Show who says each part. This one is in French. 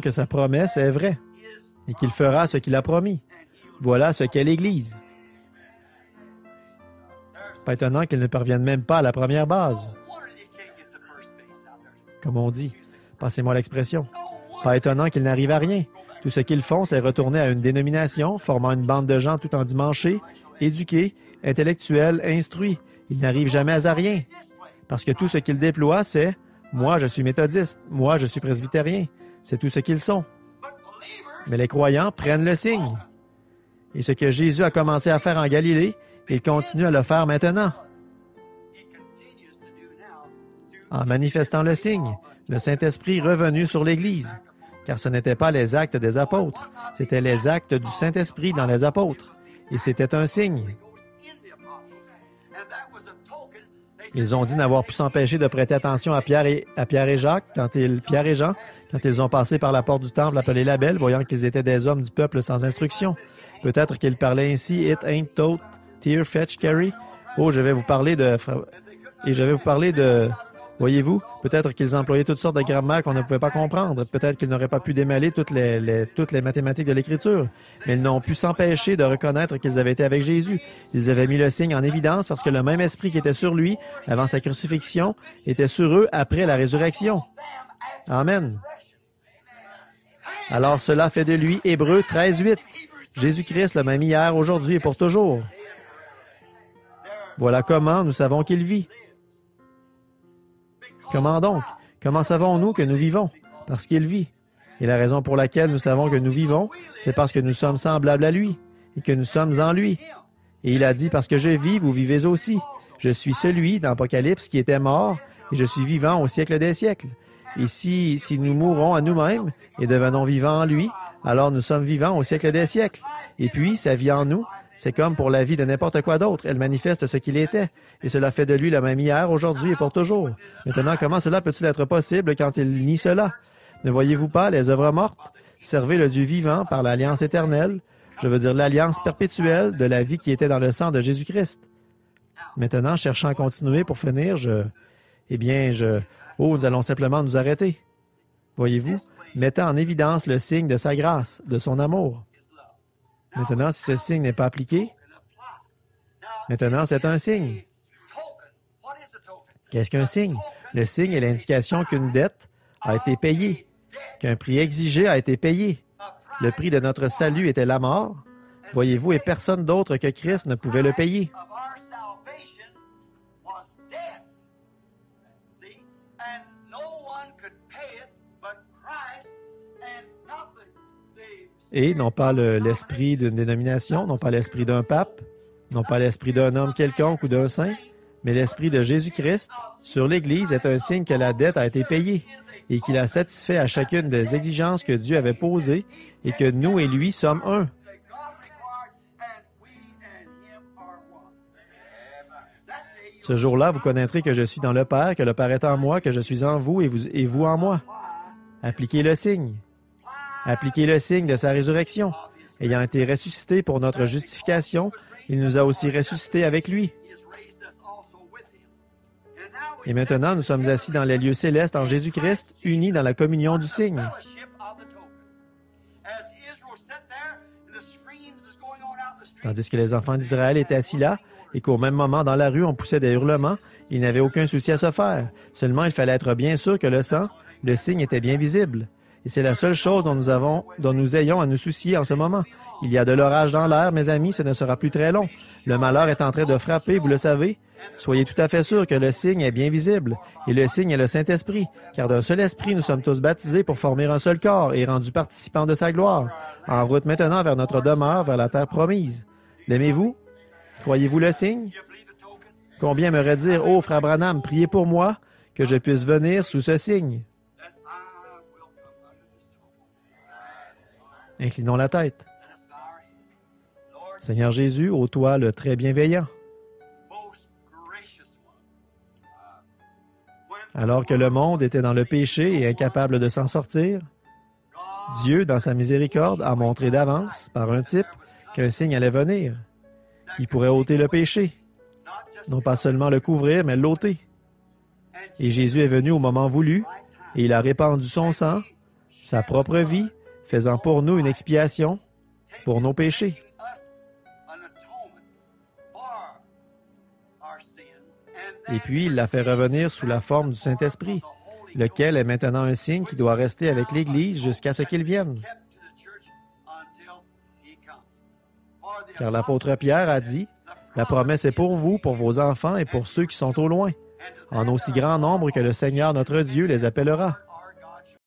Speaker 1: que sa promesse est vraie et qu'il fera ce qu'il a promis. Voilà ce qu'est l'Église. Pas étonnant qu'ils ne parviennent même pas à la première base. Comme on dit, passez-moi l'expression. Pas étonnant qu'ils n'arrivent à rien. Tout ce qu'ils font, c'est retourner à une dénomination, formant une bande de gens tout endimanchés, éduqués, intellectuels, instruits. Ils n'arrivent jamais à rien. Parce que tout ce qu'ils déploient, c'est « moi, je suis méthodiste, moi, je suis presbytérien ». C'est tout ce qu'ils sont. Mais les croyants prennent le signe. Et ce que Jésus a commencé à faire en Galilée, il continue à le faire maintenant. En manifestant le signe, le Saint-Esprit revenu sur l'Église. Car ce n'étaient pas les actes des apôtres, c'était les actes du Saint-Esprit dans les apôtres. Et c'était un signe. Ils ont dit n'avoir pu s'empêcher de prêter attention à Pierre et Jean, quand ils ont passé par la porte du temple appelée la Belle, voyant qu'ils étaient des hommes du peuple sans instruction. Peut-être qu'ils parlaient ainsi, « It ain't tote, tear, fetch, carry ». Oh, je vais vous parler de... Voyez-vous, peut-être qu'ils employaient toutes sortes de grammaires qu'on ne pouvait pas comprendre. Peut-être qu'ils n'auraient pas pu démêler toutes les mathématiques de l'Écriture. Mais ils n'ont pu s'empêcher de reconnaître qu'ils avaient été avec Jésus. Ils avaient mis le signe en évidence parce que le même esprit qui était sur lui avant sa crucifixion était sur eux après la résurrection. Amen. Alors cela fait de lui Hébreux 13:8. Jésus-Christ le même hier, aujourd'hui et pour toujours. Voilà comment nous savons qu'il vit. Comment donc? Comment savons-nous que nous vivons? Parce qu'il vit. Et la raison pour laquelle nous savons que nous vivons, c'est parce que nous sommes semblables à lui et que nous sommes en lui. Et il a dit, parce que je vis, vous vivez aussi. Je suis celui, dans l'Apocalypse, qui était mort et je suis vivant au siècle des siècles. Et si nous mourons à nous-mêmes et devenons vivants en lui, alors nous sommes vivants au siècle des siècles. Et puis, sa vie en nous, c'est comme pour la vie de n'importe quoi d'autre. Elle manifeste ce qu'il était. Et cela fait de lui le même hier, aujourd'hui et pour toujours. Maintenant, comment cela peut-il être possible quand il nie cela? Ne voyez-vous pas les œuvres mortes? Servez le Dieu vivant par l'alliance éternelle, je veux dire l'alliance perpétuelle de la vie qui était dans le sang de Jésus-Christ. Maintenant, cherchant à continuer pour finir, nous allons simplement nous arrêter. Voyez-vous, mettant en évidence le signe de sa grâce, de son amour. Maintenant, si ce signe n'est pas appliqué, maintenant, c'est un signe. Qu'est-ce qu'un signe? Le signe est l'indication qu'une dette a été payée, qu'un prix exigé a été payé. Le prix de notre salut était la mort, voyez-vous, et personne d'autre que Christ ne pouvait le payer. Et non pas l'esprit d'une dénomination, non pas l'esprit d'un pape, non pas l'esprit d'un homme quelconque ou d'un saint, mais l'esprit de Jésus-Christ sur l'Église est un signe que la dette a été payée et qu'il a satisfait à chacune des exigences que Dieu avait posées et que nous et lui sommes un. Ce jour-là, vous connaîtrez que je suis dans le Père, que le Père est en moi, que je suis en vous et vous en moi. Appliquez le signe. Appliquez le signe de sa résurrection. Ayant été ressuscité pour notre justification, il nous a aussi ressuscités avec lui. Et maintenant, nous sommes assis dans les lieux célestes en Jésus-Christ, unis dans la communion du signe. Tandis que les enfants d'Israël étaient assis là, et qu'au même moment, dans la rue, on poussait des hurlements, ils n'avaient aucun souci à se faire. Seulement, il fallait être bien sûr que le sang, le signe était bien visible. Et c'est la seule chose dont nous ayons à nous soucier en ce moment. Il y a de l'orage dans l'air, mes amis, ce ne sera plus très long. Le malheur est en train de frapper, vous le savez. Soyez tout à fait sûrs que le signe est bien visible. Et le signe est le Saint-Esprit, car d'un seul esprit, nous sommes tous baptisés pour former un seul corps et rendus participants de sa gloire. En route maintenant vers notre demeure, vers la terre promise. L'aimez-vous? Croyez-vous le signe? Combien aimerait dire, « Oh, frère Branham, priez pour moi, que je puisse venir sous ce signe. » Inclinons la tête. Seigneur Jésus, ô toi le très bienveillant. Alors que le monde était dans le péché et incapable de s'en sortir, Dieu, dans sa miséricorde, a montré d'avance, par un type, qu'un signe allait venir, qui pourrait ôter le péché, non pas seulement le couvrir, mais l'ôter. Et Jésus est venu au moment voulu, et il a répandu son sang sa propre vie, faisant pour nous une expiation pour nos péchés. Et puis, il l'a fait revenir sous la forme du Saint-Esprit, lequel est maintenant un signe qui doit rester avec l'Église jusqu'à ce qu'il vienne. Car l'apôtre Pierre a dit, « La promesse est pour vous, pour vos enfants et pour ceux qui sont au loin, en aussi grand nombre que le Seigneur notre Dieu les appellera. »